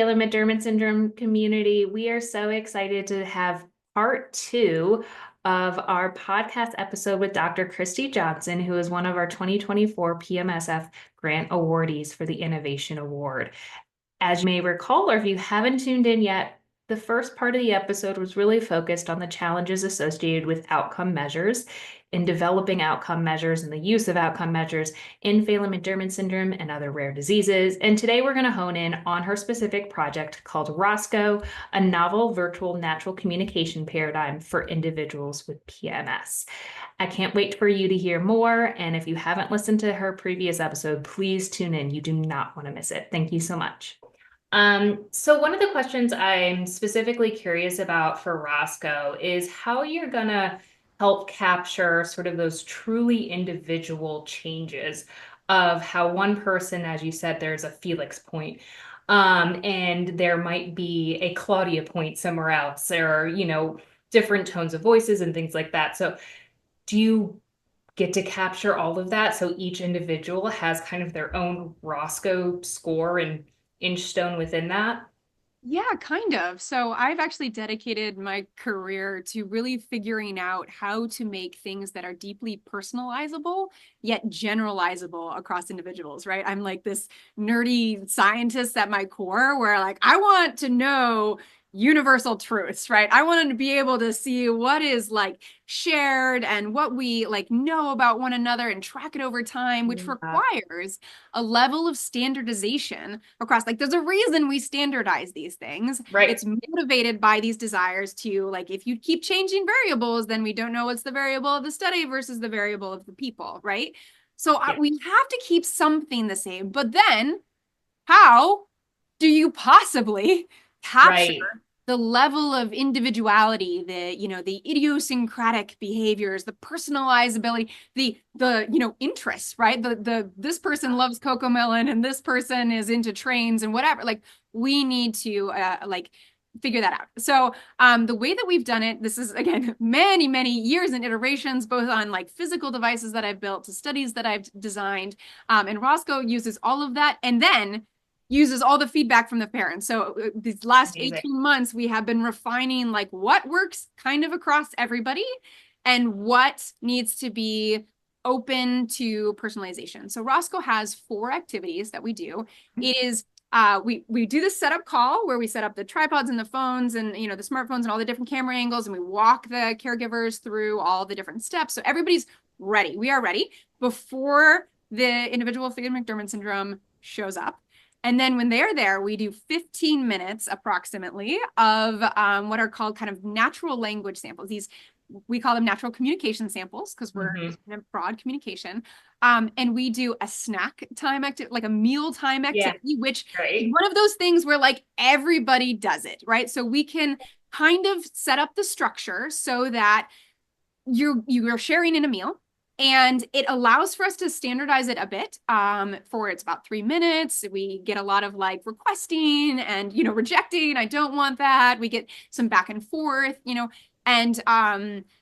Phelan-McDermid syndrome community. We are so excited to have part two of our podcast episode with Dr. Kristy Johnson, who is one of our 2024 PMSF grant awardees for the Innovation Award. As you may recall, or if you haven't tuned in yet, the first part of the episode was really focused on the challenges associated with outcome measures, in developing outcome measures and the use of outcome measures in Phelan-McDermid syndrome and other rare diseases. And today we're going to hone in on her specific project called ROSCO, a novel virtual natural communication paradigm for individuals with PMS. I can't wait for you to hear more. And if you haven't listened to her previous episode, please tune in. You do not want to miss it. Thank you so much. So one of the questions I'm specifically curious about for ROSCO is how you're gonna help capture sort of those truly individual changes of how one person, as you said, there's a Felix point, and there might be a Claudia point somewhere else, or, different tones of voices and things like that. So do you get to capture all of that so each individual has kind of their own ROSCO score and inch stone within that? Yeah, kind of. So I've actually dedicated my career to really figuring out how to make things that are deeply personalizable, yet generalizable across individuals, right? I'm like this nerdy scientist at my core where like I want to know universal truths, right? I wanted to be able to see what is like shared and what we like know about one another and track it over time, which Yeah. requires a level of standardization across, like, there's a reason we standardize these things. Right. It's motivated by these desires to, like, if you keep changing variables, then we don't know what's the variable of the study versus the variable of the people, right? So Yeah. we have to keep something the same, but then how do you possibly capture Right. the level of individuality, the idiosyncratic behaviors, the personalizability, the interests, right? The this person loves Cocomelon and this person is into trains and whatever. Like, we need to like figure that out. So the way that we've done it, this is again many, many years and iterations, both on like physical devices that I've built to studies that I've designed. And Roscoe uses all of that and then uses all the feedback from the parents. So these last Amazing. 18 months, we have been refining like what works kind of across everybody and what needs to be open to personalization. So Roscoe has 4 activities that we do. It is we do this setup call where we set up the tripods and the phones and the smartphones and all the different camera angles, and we walk the caregivers through all the different steps. So everybody's ready. We are ready before the individual with Phelan-McDermid syndrome shows up. And then when they're there, we do 15 minutes approximately of what are called kind of natural language samples. We call them natural communication samples because we're Mm-hmm. in a broad communication. And we do a snack time activity, like a meal time Yeah. activity, which is Right. one of those things where like everybody does it, right? So we can kind of set up the structure so that you're sharing in a meal, and it allows for us to standardize it a bit. For it's about 3 minutes. We get a lot of like requesting and rejecting. I don't want that. We get some back and forth, and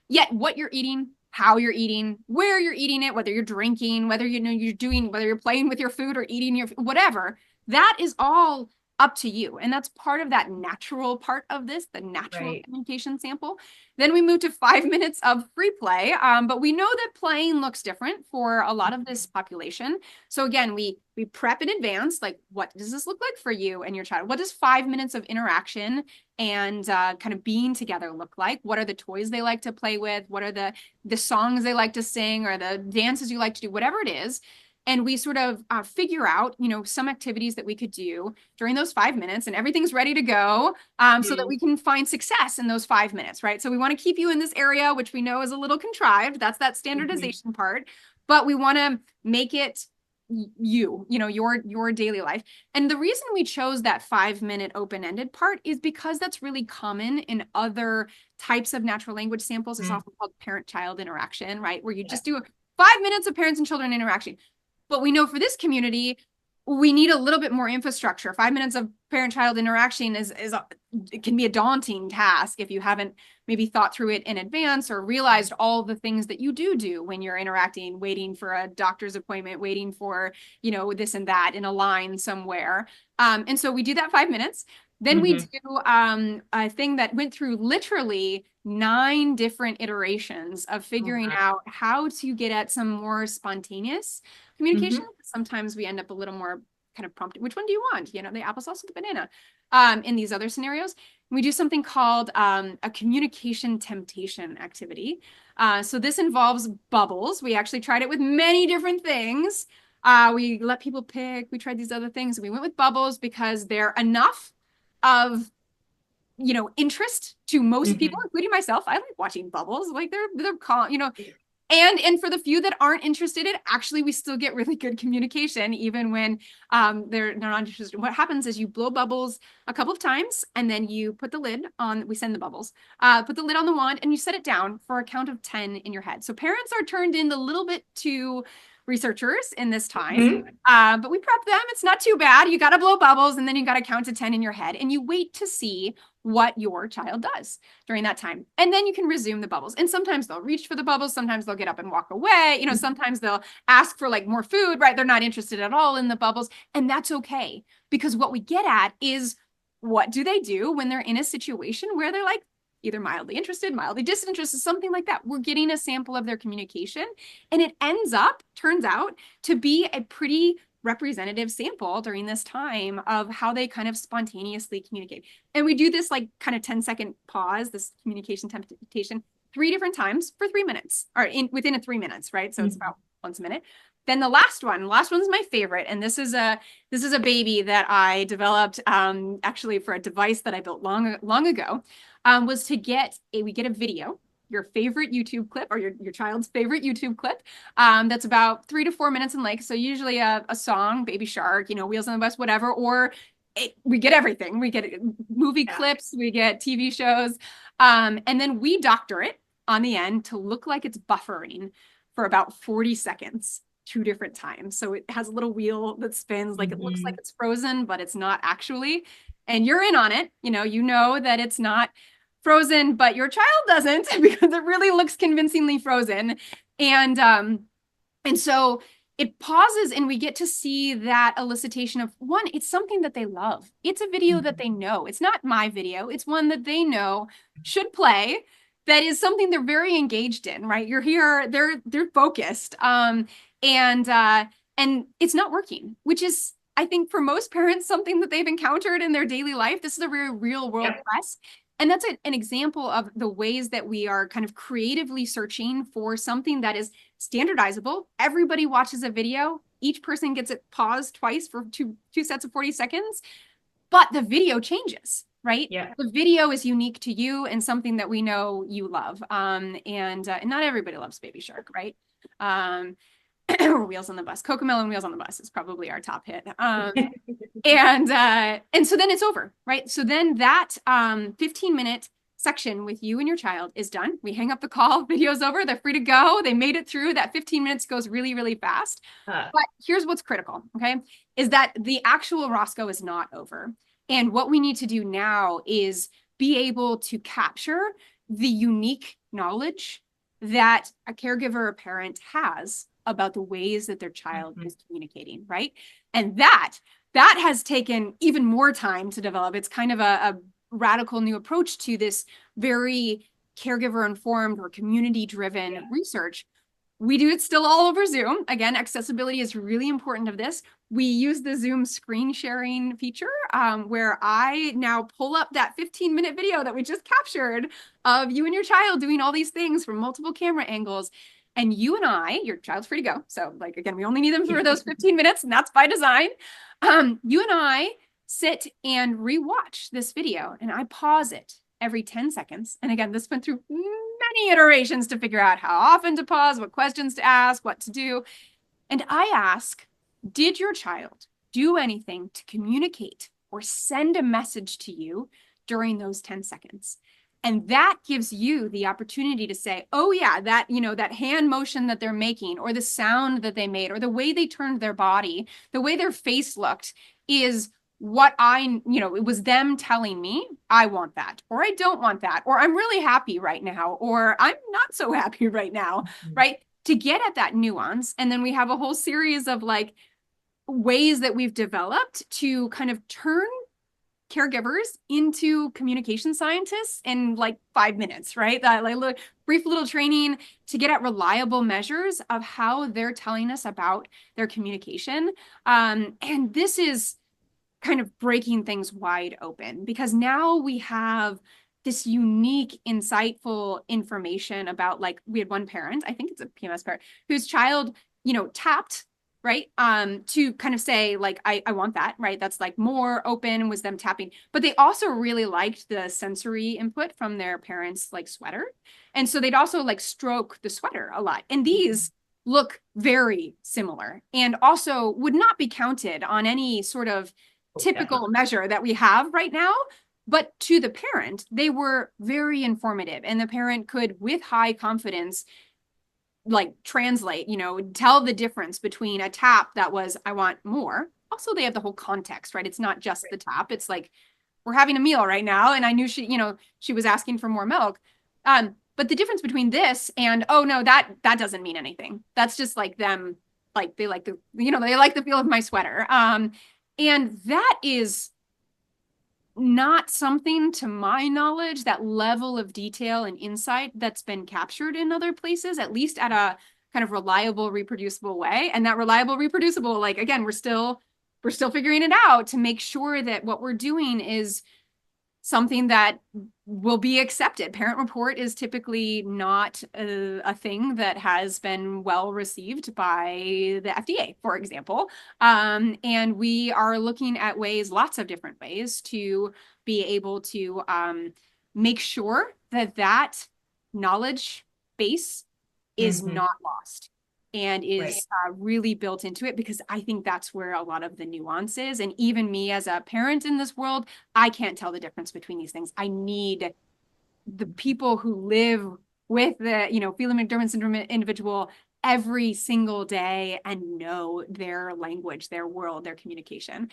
yet what you're eating, how you're eating, where you're eating it, whether you're drinking, whether whether you're playing with your food or eating your whatever, that is all up to you. And that's part of that natural part of this, the natural Right. communication sample. Then we move to 5 minutes of free play. But we know that playing looks different for a lot of this population. So again, we prep in advance, like, what does this look like for you and your child? What does 5 minutes of interaction and kind of being together look like? What are the toys they like to play with? What are the songs they like to sing or the dances you like to do, whatever it is. And we sort of figure out, some activities that we could do during those 5 minutes, and everything's ready to go, so that Mm-hmm. we can find success in those 5 minutes, right? So we want to keep you in this area, which we know is a little contrived. That's that Mm-hmm. standardization part, but we want to make it your daily life. And the reason we chose that 5 minute open-ended part is because that's really common in other types of natural language samples. It's often called parent-child interaction, right? Where you Yeah. just do 5 minutes of parents and children interaction. But we know for this community, we need a little bit more infrastructure. 5 minutes of parent-child interaction it can be a daunting task if you haven't maybe thought through it in advance or realized all the things that you do when you're interacting, waiting for a doctor's appointment, waiting for, this and that in a line somewhere. And so we do that 5 minutes. Then we do a thing that went through literally 9 different iterations of figuring out how to get at some more spontaneous communication. Sometimes we end up a little more kind of prompted. Which one do you want? The applesauce or the banana? In these other scenarios, we do something called a communication temptation activity. So this involves bubbles. We actually tried it with many different things. We let people pick. We tried these other things. We went with bubbles because they're enough of interest to most people, including myself. I like watching bubbles. Like they're calm, and for the few that aren't interested in, actually we still get really good communication even when they're not interested. What happens is you blow bubbles a couple of times and then you put the lid on, we send the bubbles, put the lid on the wand and you set it down for a count of 10 in your head. So parents are turned in a little bit to researchers in this time, but we prep them. It's not too bad. You got to blow bubbles and then you got to count to 10 in your head and you wait to see what your child does during that time. And then you can resume the bubbles. And sometimes they'll reach for the bubbles. Sometimes they'll get up and walk away. Sometimes they'll ask for like more food, right? They're not interested at all in the bubbles. And that's okay. Because what we get at is what do they do when they're in a situation where they're like either mildly interested, mildly disinterested, something like that. We're getting a sample of their communication. And it turns out to be a pretty representative sample during this time of how they kind of spontaneously communicate. And we do this like kind of 10-second pause, this communication temptation, 3 different times for 3 minutes or within 3 minutes, right? So it's about once a minute. Then the last one's my favorite. And this is a baby that I developed actually for a device that I built long ago, was to we get a video, your favorite YouTube clip or your child's favorite YouTube clip that's about 3 to 4 minutes in length. So usually a song, Baby Shark, Wheels on the Bus, whatever, or we get everything. We get movie clips, we get TV shows, and then we doctor it on the end to look like it's buffering for about 40 seconds. 2 different times. So it has a little wheel that spins, like it looks like it's frozen, but it's not actually. And you're in on it. You know that it's not frozen, but your child doesn't because it really looks convincingly frozen. And so it pauses and we get to see that elicitation of one, it's something that they love. It's a video that they know. It's not my video. It's one that they know should play. That is something they're very engaged in, right? You're here, they're focused. And it's not working, which is, I think for most parents, something that they've encountered in their daily life. This is a very real world press. And that's an example of the ways that we are kind of creatively searching for something that is standardizable. Everybody watches a video. Each person gets it paused twice for two sets of 40 seconds, but the video changes. Right? Yeah. The video is unique to you and something that we know you love. And not everybody loves Baby Shark, right? Or Wheels on the Bus. Cocomelon Wheels on the Bus is probably our top hit. And so then it's over, right? So then that 15-minute section with you and your child is done. We hang up the call, video's over, they're free to go. They made it through. That 15 minutes goes really, really fast. But here's what's critical, okay? Is that the actual ROSCO is not over. And what we need to do now is be able to capture the unique knowledge that a caregiver or parent has about the ways that their child is communicating, right? And that has taken even more time to develop. It's kind of a radical new approach to this very caregiver-informed or community-driven research. We do it still all over Zoom. Again, accessibility is really important of this. We use the Zoom screen sharing feature where I now pull up that 15-minute video that we just captured of you and your child doing all these things from multiple camera angles. And you and I, your child's free to go. So like, again, we only need them for those 15 minutes and that's by design. You and I sit and rewatch this video and I pause it every 10 seconds. And again, this went through many iterations to figure out how often to pause, what questions to ask, what to do. And I ask, did your child do anything to communicate or send a message to you during those 10 seconds? And that gives you the opportunity to say, oh yeah, that, that hand motion that they're making, or the sound that they made, or the way they turned their body, the way their face looked is what it was them telling me, I want that, or I don't want that, or I'm really happy right now, or I'm not so happy right now, right? To get at that nuance. And then we have a whole series of like ways that we've developed to kind of turn caregivers into communication scientists in like 5 minutes, right? That like brief little training to get at reliable measures of how they're telling us about their communication. And this is kind of breaking things wide open, because now we have this unique, insightful information about, like, we had one parent, I think it's a PMS parent, whose child, tapped, right? To kind of say, like, I want that, right? That's like more open, was them tapping. But they also really liked the sensory input from their parents' like sweater. And so they'd also like stroke the sweater a lot. And these look very similar, and also would not be counted on any sort of typical measure that we have right now. But to the parent, they were very informative, and the parent could, with high confidence, like translate, tell the difference between a tap that was, I want more. Also, they have the whole context, right? It's not just the tap. It's like, we're having a meal right now, and I knew she was asking for more milk. But the difference between this and, oh no, that doesn't mean anything. That's just like them, like they like the feel of my sweater. And that is not something, to my knowledge, that level of detail and insight that's been captured in other places, at least at a kind of reliable, reproducible way. And that reliable, reproducible, like, again, we're still figuring it out to make sure that what we're doing is something that will be accepted. Parent report is typically not a thing that has been well received by the FDA, for example. And we are looking at ways, lots of different ways, to be able to make sure that knowledge base is not lost and is really built into it, because I think that's where a lot of the nuance is. And even me as a parent in this world, I can't tell the difference between these things. I need the people who live with the, Phelan-McDermid syndrome individual every single day and know their language, their world, their communication.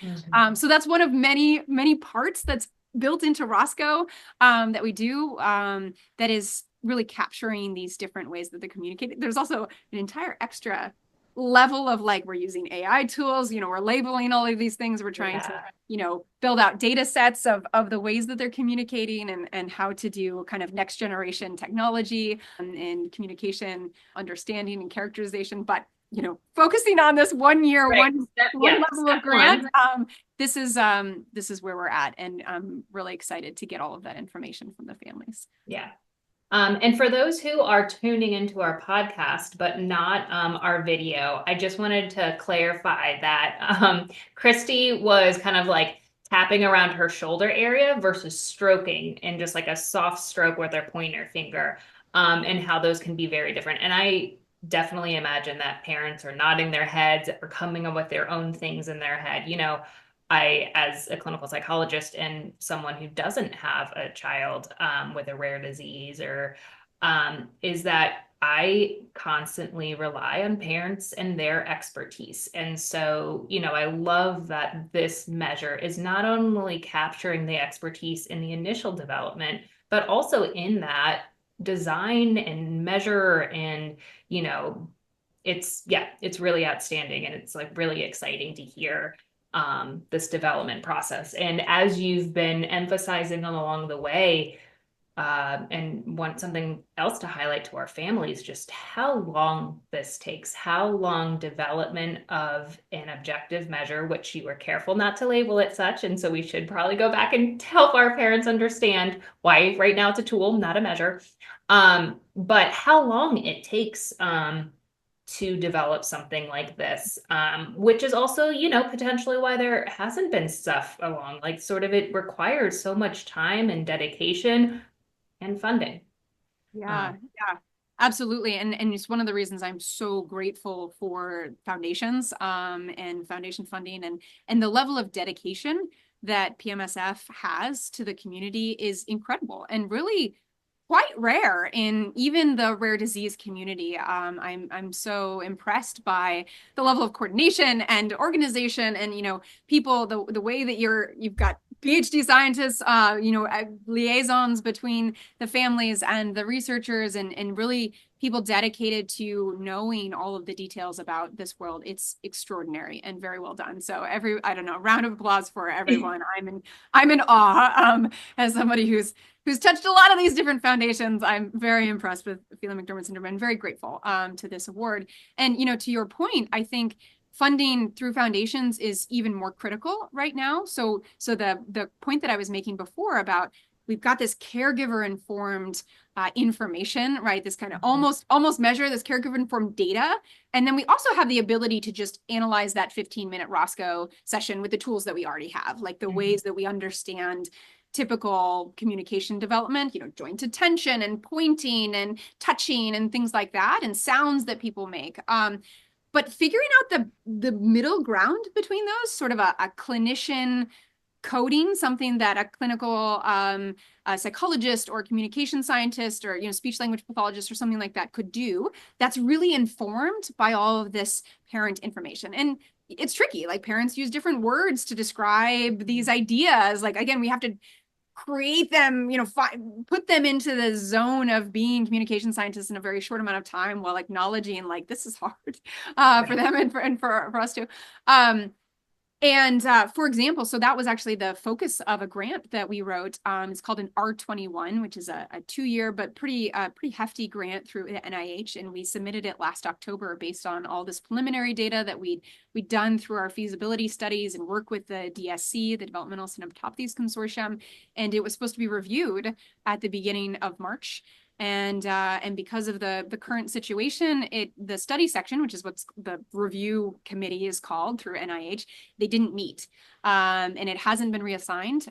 So that's one of many, many parts that's built into ROSCO that we do, that is really capturing these different ways that they're communicating. There's also an entire extra level of, like, we're using AI tools, we're labeling all of these things. We're trying to, build out data sets of the ways that they're communicating, and how to do kind of next generation technology and communication understanding and characterization. But, focusing on this 1 year, one level of grant, this is where we're at. And I'm really excited to get all of that information from the families. Yeah. And for those who are tuning into our podcast, but not our video, I just wanted to clarify that Kristy was kind of like tapping around her shoulder area versus stroking, and just like a soft stroke with her pointer finger, and how those can be very different. And I definitely imagine that parents are nodding their heads or coming up with their own things in their head. I, as a clinical psychologist and someone who doesn't have a child with a rare disease, is that I constantly rely on parents and their expertise. And so, I love that this measure is not only capturing the expertise in the initial development, but also in that design and measure. And, it's really outstanding. And it's like really exciting to hear this development process. And as you've been emphasizing along the way, and want something else to highlight to our families, just how long this takes, how long development of an objective measure, which you were careful not to label it such. And so we should probably go back and help our parents understand why right now it's a tool, not a measure. But how long it takes, to develop something like this, which is also, potentially why there hasn't been stuff along, like sort of it requires so much time and dedication and funding. Yeah, absolutely. And it's one of the reasons I'm so grateful for foundations and foundation funding and the level of dedication that PMSF has to the community is incredible and really quite rare in even the rare disease community. I'm so impressed by the level of coordination and organization, and people, the way that you've got PhD scientists, liaisons between the families and the researchers, and really people dedicated to knowing all of the details about this world. It's extraordinary and very well done. So I don't know, round of applause for everyone. I'm in awe, as somebody who's touched a lot of these different foundations. I'm very impressed with Phelan-McDermid syndrome and very grateful to this award. And to your point, I think funding through foundations is even more critical right now. So the point that I was making before about we've got this caregiver informed information, right? This kind of almost measure, this caregiver informed data. And then we also have the ability to just analyze that 15-minute ROSCO session with the tools that we already have, like the ways that we understand typical communication development, joint attention and pointing and touching and things like that, and sounds that people make. But figuring out the middle ground between those, sort of a clinician coding, something that a clinical a psychologist or communication scientist or speech language pathologist or something like that could do, that's really informed by all of this parent information. And it's tricky. Like, parents use different words to describe these ideas. Like, again, we have to create them, put them into the zone of being communication scientists in a very short amount of time, while acknowledging like this is hard for them and for us too. For example, so that was actually the focus of a grant that we wrote. It's called an R21, which is a 2-year but pretty hefty grant through the NIH, and we submitted it last October based on all this preliminary data that we'd done through our feasibility studies and work with the DSC, the Developmental Synaptopathies Consortium, and it was supposed to be reviewed at the beginning of March. And because of the current situation, the study section, which is what the review committee is called through NIH, they didn't meet, and it hasn't been reassigned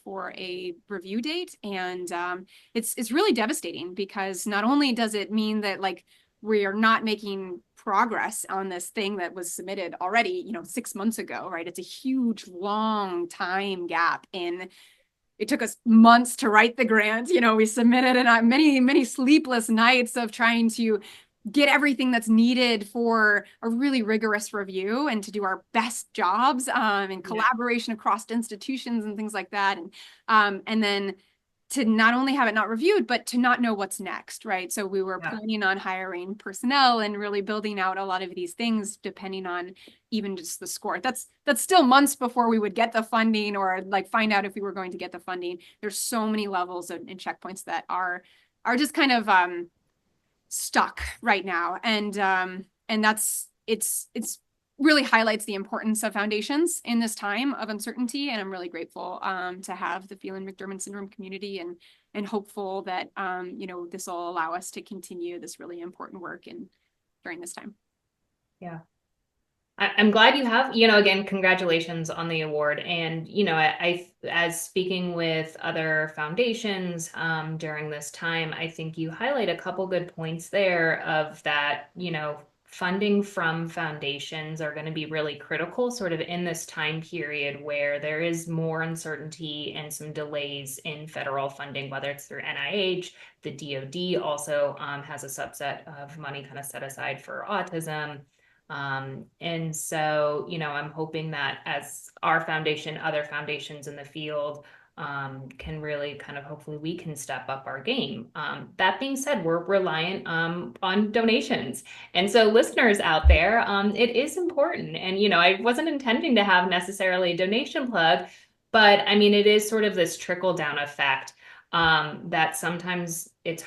for a review date. And it's really devastating, because not only does it mean that like we are not making progress on this thing that was submitted already, 6 months ago, right? It's a huge, long time gap in. It took us months to write the grant. We submitted and many sleepless nights of trying to get everything that's needed for a really rigorous review and to do our best jobs in collaboration across institutions and things like that. And then to not only have it not reviewed, but to not know what's next, right? So we were planning on hiring personnel and really building out a lot of these things depending on even just the score. That's still months before we would get the funding or like find out if we were going to get the funding. There's so many levels and checkpoints that are just kind of stuck right now. And it's really highlights the importance of foundations in this time of uncertainty. And I'm really grateful to have the Phelan-McDermid syndrome community and hopeful that, this will allow us to continue this really important work during this time. Yeah. I'm glad you have, again, congratulations on the award. And, as speaking with other foundations during this time, I think you highlight a couple good points there of that, funding from foundations are going to be really critical sort of in this time period where there is more uncertainty and some delays in federal funding, whether it's through NIH. The DoD also has a subset of money kind of set aside for autism. And so, I'm hoping that as our foundation, other foundations in the field can really kind of, hopefully we can step up our game. That being said, we're reliant on donations. And so listeners out there, it is important. And, I wasn't intending to have necessarily a donation plug, but I mean, it is sort of this trickle down effect that sometimes it's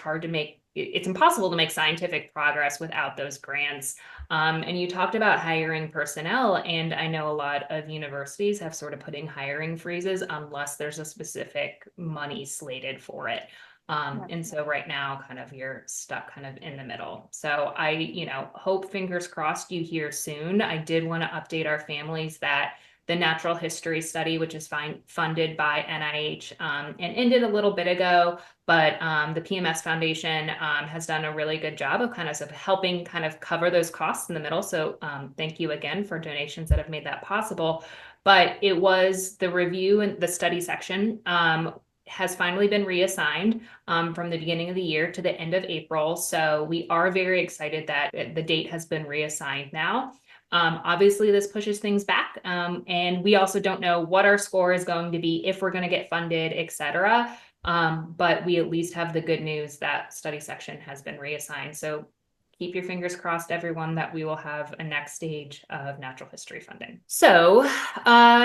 impossible to make scientific progress without those grants. And you talked about hiring personnel, and I know a lot of universities have sort of putting hiring freezes unless there's a specific money slated for it. And so right now kind of you're stuck kind of in the middle. So I, hope, fingers crossed, you hear soon. I did want to update our families that the natural history study, which is funded by NIH and ended a little bit ago. But the PMS Foundation has done a really good job of helping kind of cover those costs in the middle. So thank you again for donations that have made that possible. But it was the review and the study section has finally been reassigned from the beginning of the year to the end of April. So we are very excited that the date has been reassigned now. Obviously, this pushes things back. And we also don't know what our score is going to be, if we're going to get funded, et cetera. But we at least have the good news that study section has been reassigned. So keep your fingers crossed, everyone, that we will have a next stage of natural history funding. So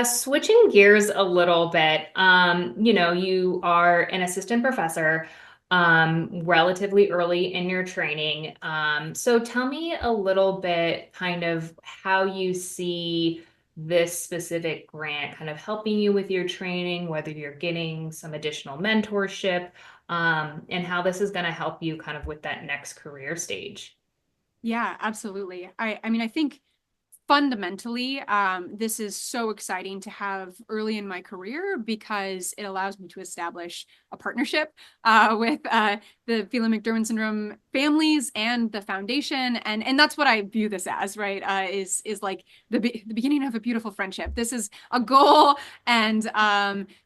switching gears a little bit, you are an assistant professor relatively early in your training. So tell me a little bit kind of how you see this specific grant kind of helping you with your training, whether you're getting some additional mentorship, and how this is going to help you kind of with that next career stage. Yeah, absolutely. I mean, I think fundamentally, this is so exciting to have early in my career because it allows me to establish a partnership with the Phelan-McDermid syndrome families and the foundation, and that's what I view this as, right? Is like the beginning of a beautiful friendship. This is a goal and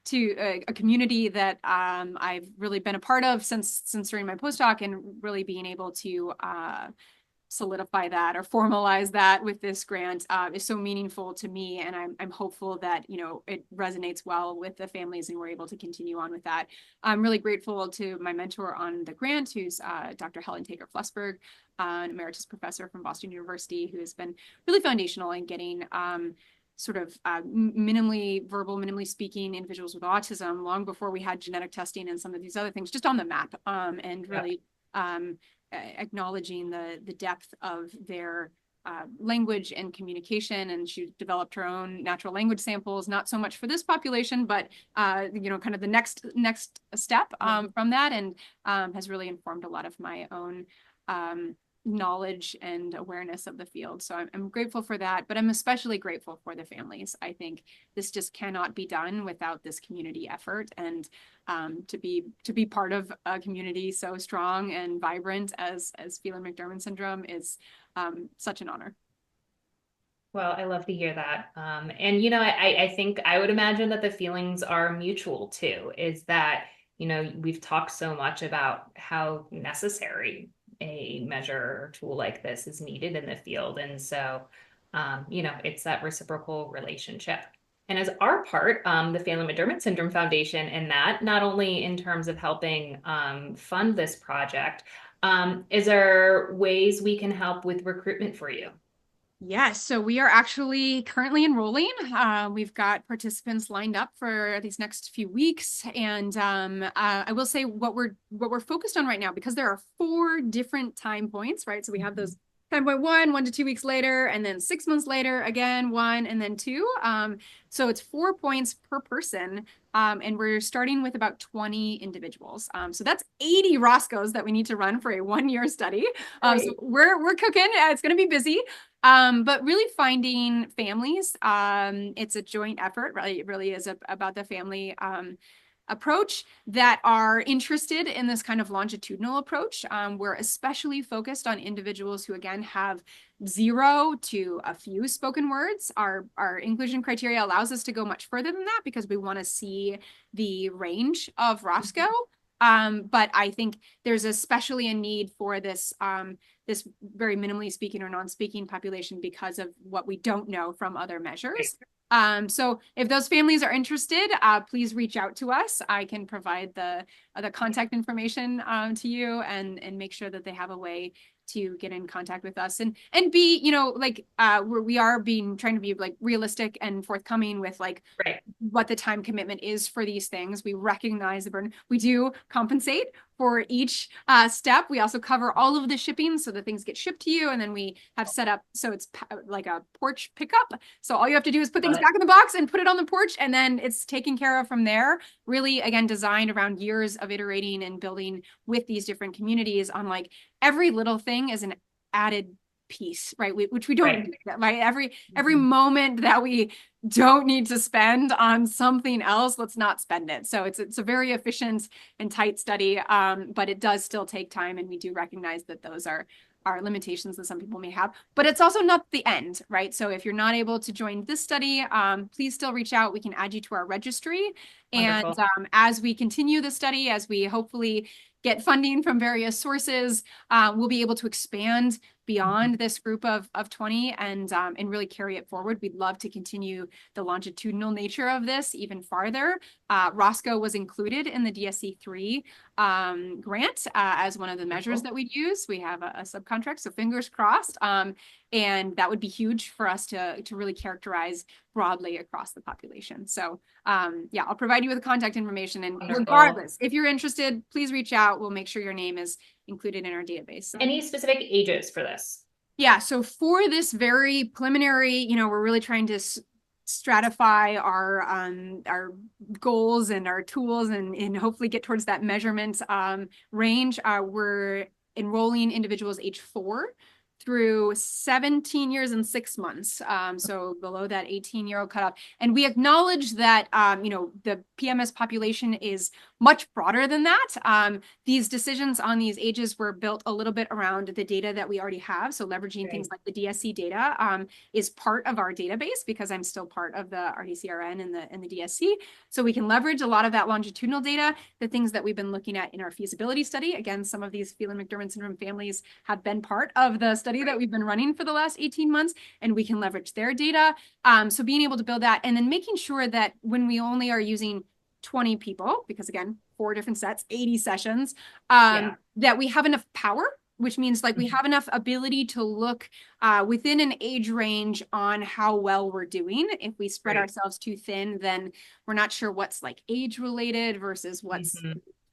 to a community that I've really been a part of since during my postdoc, and really being able to solidify that or formalize that with this grant is so meaningful to me, and I'm hopeful that it resonates well with the families and we're able to continue on with that. I'm really grateful to my mentor on the grant, who's Dr. Helen Tager-Flussberg, an emeritus professor from Boston University, who has been really foundational in getting sort of minimally verbal, minimally speaking individuals with autism long before we had genetic testing and some of these other things just on the map, and really acknowledging the depth of their language and communication. And she developed her own natural language samples, not so much for this population, but kind of the next step from that, and has really informed a lot of my own knowledge and awareness of the field. So I'm grateful for that, but I'm especially grateful for the families. I think this just cannot be done without this community effort, and to be part of a community so strong and vibrant as Phelan-McDermid syndrome is such an honor. Well, I love to hear that. And I think I would imagine that the feelings are mutual too, is that, we've talked so much about how necessary a measure or tool like this is needed in the field. And so, it's that reciprocal relationship. And as our part, the Phelan-McDermid Syndrome Foundation, in that, not only in terms of helping fund this project, is there ways we can help with recruitment for you? Yes, so we are actually currently enrolling. We've got participants lined up for these next few weeks, and I will say what we're focused on right now, because there are 4 different time points, right? So we have those time point 1 to 2 weeks later, and then 6 months later, again 1, and then 2. So it's 4 points per person, and we're starting with about 20 individuals. So that's 80 ROSCOs that we need to run for a 1-year study. So we're cooking. It's going to be busy. But really finding families, it's a joint effort, right? It really is about the family approach that are interested in this kind of longitudinal approach. We're especially focused on individuals who, again, have 0 to a few spoken words. Our inclusion criteria allows us to go much further than that because we want to see the range of ROSCO. But I think there's especially a need for this this very minimally speaking or non-speaking population because of what we don't know from other measures. So if those families are interested, please reach out to us. I can provide the contact information to you and make sure that they have a way to get in contact with us and be, we are trying to be like realistic and forthcoming with what the time commitment is for these things. We recognize the burden. We do compensate for each step. We also cover all of the shipping, so the things get shipped to you, and then we have set up so it's like a porch pickup. So all you have to do is put things back in the box and put it on the porch, and then it's taken care of from there. Really, again, designed around years of iterating and building with these different communities on every little thing is an added peace, right? Which we don't need, right? Every moment that we don't need to spend on something else, let's not spend it. So it's a very efficient and tight study, but it does still take time, and we do recognize that those are limitations that some people may have, but it's also not the end, right? So if you're not able to join this study, please still reach out. We can add you to our registry. Wonderful. And as we continue the study, as we hopefully get funding from various sources, we'll be able to expand beyond this group of 20 and really carry it forward. We'd love to continue the longitudinal nature of this even farther. ROSCO was included in the DSC3 grant as one of the measures that we use. We have a subcontract, so fingers crossed. And that would be huge for us to really characterize broadly across the population. So yeah, I'll provide you with the contact information. And regardless, if you're interested, please reach out. We'll make sure your name is included in our database. Any specific ages for this? Yeah, so for this very preliminary, we're really trying to stratify our goals and our tools and hopefully get towards that measurement range. We're enrolling individuals age 4 through 17 years and 6 months. So below that 18-year-old cutoff. And we acknowledge that, the PMS population is much broader than that. These decisions on these ages were built a little bit around the data that we already have. So leveraging things like the DSC data is part of our database, because I'm still part of the RDCRN and the DSC. So we can leverage a lot of that longitudinal data, the things that we've been looking at in our feasibility study. Again, some of these Phelan-McDermid syndrome families have been part of the study that we've been running for the last 18 months, and we can leverage their data. So being able to build that, and then making sure that when we only are using 20 people, because again, 4 different sets, 80 sessions, that we have enough power, which means like we have enough ability to look within an age range on how well we're doing. If we spread ourselves too thin, then we're not sure what's like age related versus what's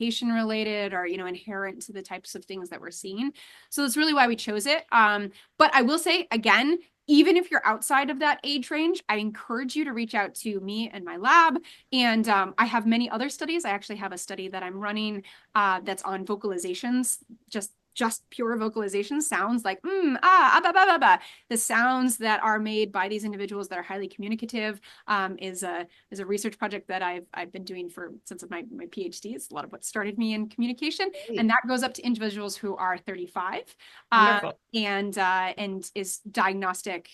patient related or, inherent to the types of things that we're seeing. So that's really why we chose it. But I will say again, even if you're outside of that age range, I encourage you to reach out to me and my lab. And I have many other studies. I actually have a study that I'm running that's on vocalizations, just pure vocalization sounds like the sounds that are made by these individuals that are highly communicative is a research project that I've been doing since my PhD. It's a lot of what started me in communication. And that goes up to individuals who are 35 and is diagnostic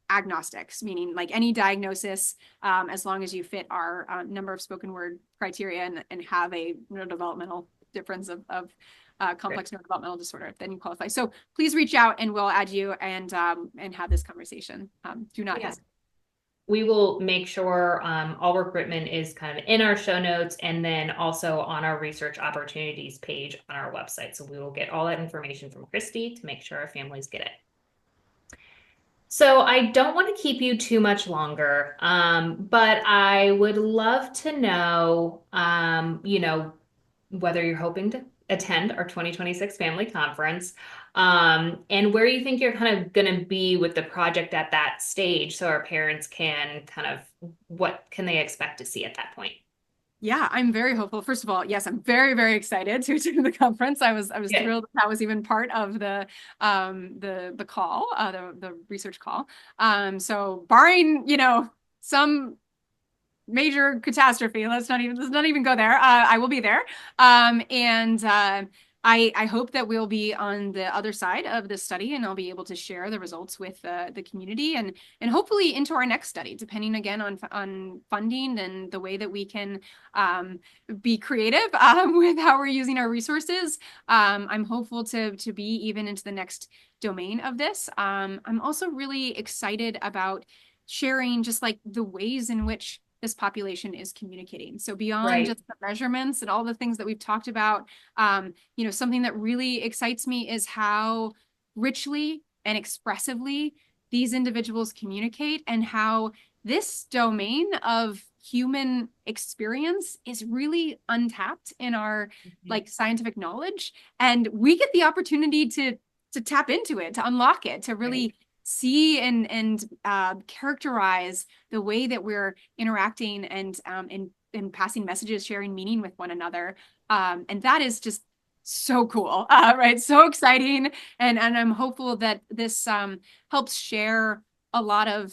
agnostics, meaning like any diagnosis, as long as you fit our number of spoken word criteria and have a neurodevelopmental difference of complex neurodevelopmental disorder, then you qualify. So please reach out and we'll add you and have this conversation. Do not hesitate. We will make sure all recruitment is kind of in our show notes and then also on our research opportunities page on our website. So we will get all that information from Kristy to make sure our families get it. So I don't want to keep you too much longer, but I would love to know, whether you're hoping to attend our 2026 family conference, and where you think you're kind of going to be with the project at that stage, so our parents can what can they expect to see at that point? Yeah, I'm very hopeful. First of all, yes, I'm very, very excited to attend the conference. I was thrilled that was even part of the call, the research call. So barring, some major catastrophe, let's not even go there. I will be there. I hope that we'll be on the other side of this study and I'll be able to share the results with the community and hopefully into our next study, depending again on funding and the way that we can be creative with how we're using our resources. I'm hopeful to be even into the next domain of this. I'm also really excited about sharing just like the ways in which this population is communicating. So beyond just the measurements and all the things that we've talked about, something that really excites me is how richly and expressively these individuals communicate and how this domain of human experience is really untapped in our scientific knowledge. And we get the opportunity to tap into it, to unlock it, to really see and characterize the way that we're interacting and passing messages, sharing meaning with one another. And that is just so cool, right? So exciting. And I'm hopeful that this helps share a lot of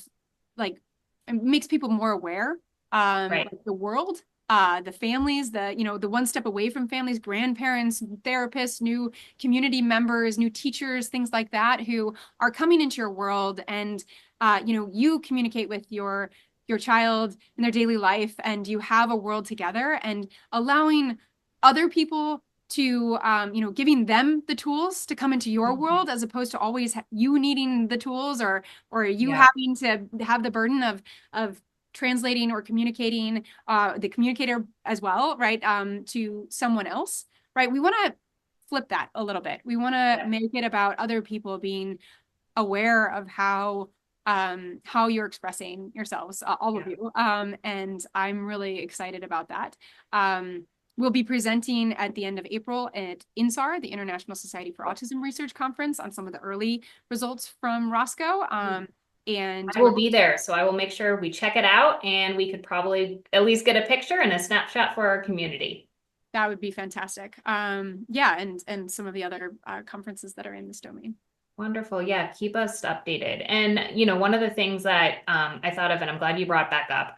like, it makes people more aware, Right. like the world, the families, the one step away from families, grandparents, therapists, new community members, new teachers, things like that, who are coming into your world. And you communicate with your child in their daily life, and you have a world together, and allowing other people to giving them the tools to come into your world, as opposed to always you needing the tools, or you Yeah. having to have the burden of translating or communicating, the communicator as well, right, to someone else, right? We want to flip that a little bit. We want to Yeah. make it about other people being aware of how you're expressing yourselves, all of Yeah. you. And I'm really excited about that. We'll be presenting at the end of April at INSAR, the International Society for Autism Research Conference, on some of the early results from ROSCO. And I will be there, so I will make sure we check it out, and we could probably at least get a picture and a snapshot for our community. that would be fantastic. Yeah, and some of the other conferences that are in this domain. Wonderful. Yeah, keep us updated. And, one of the things that I thought of, and I'm glad you brought back up,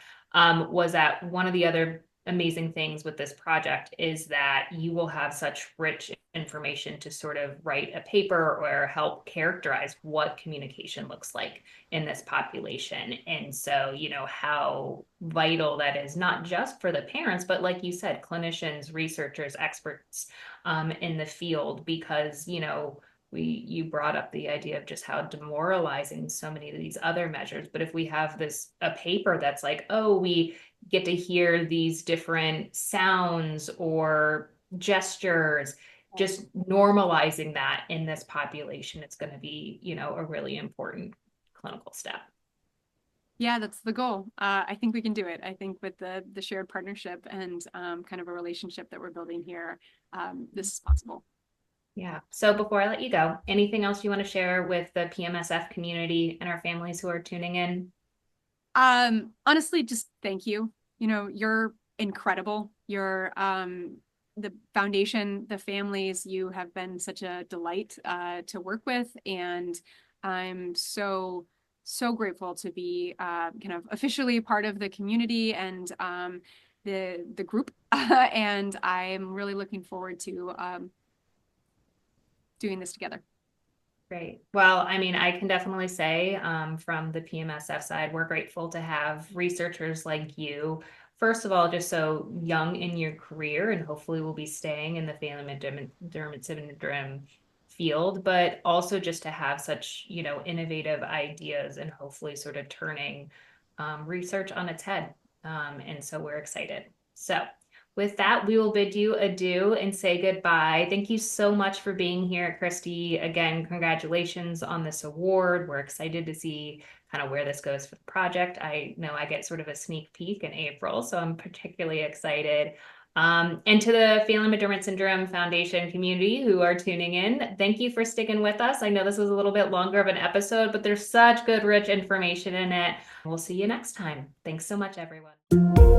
was that one of the other amazing things with this project is that you will have such rich information to sort of write a paper or help characterize what communication looks like in this population. And so, how vital that is, not just for the parents, but like you said, clinicians, researchers, experts in the field, because, you brought up the idea of just how demoralizing so many of these other measures. But if we have a paper that's like, oh, we get to hear these different sounds or gestures, just normalizing that in this population, it's going to be, a really important clinical step. Yeah, that's the goal. I think we can do it. I think with the shared partnership and kind of a relationship that we're building here, this is possible. Yeah. So before I let you go, anything else you want to share with the PMSF community and our families who are tuning in? Honestly, just thank you. You're incredible. You're the foundation, the families, you have been such a delight to work with. And I'm so, so grateful to be kind of officially part of the community and the group. And I'm really looking forward to doing this together. Great. Well, I mean, I can definitely say from the PMSF side, we're grateful to have researchers like you. First of all, just so young in your career, and hopefully we'll be staying in the Phelan-McDermid syndrome field, but also just to have such, innovative ideas and hopefully sort of turning research on its head. And so we're excited. So with that, we will bid you adieu and say goodbye. Thank you so much for being here, Kristy. Again, congratulations on this award. We're excited to see kind of where this goes for the project. I know I get sort of a sneak peek in April, so I'm particularly excited. And to the Phelan-McDermid Syndrome Foundation community who are tuning in, thank you for sticking with us. I know this was a little bit longer of an episode, but there's such good, rich information in it. We'll see you next time. Thanks so much, everyone.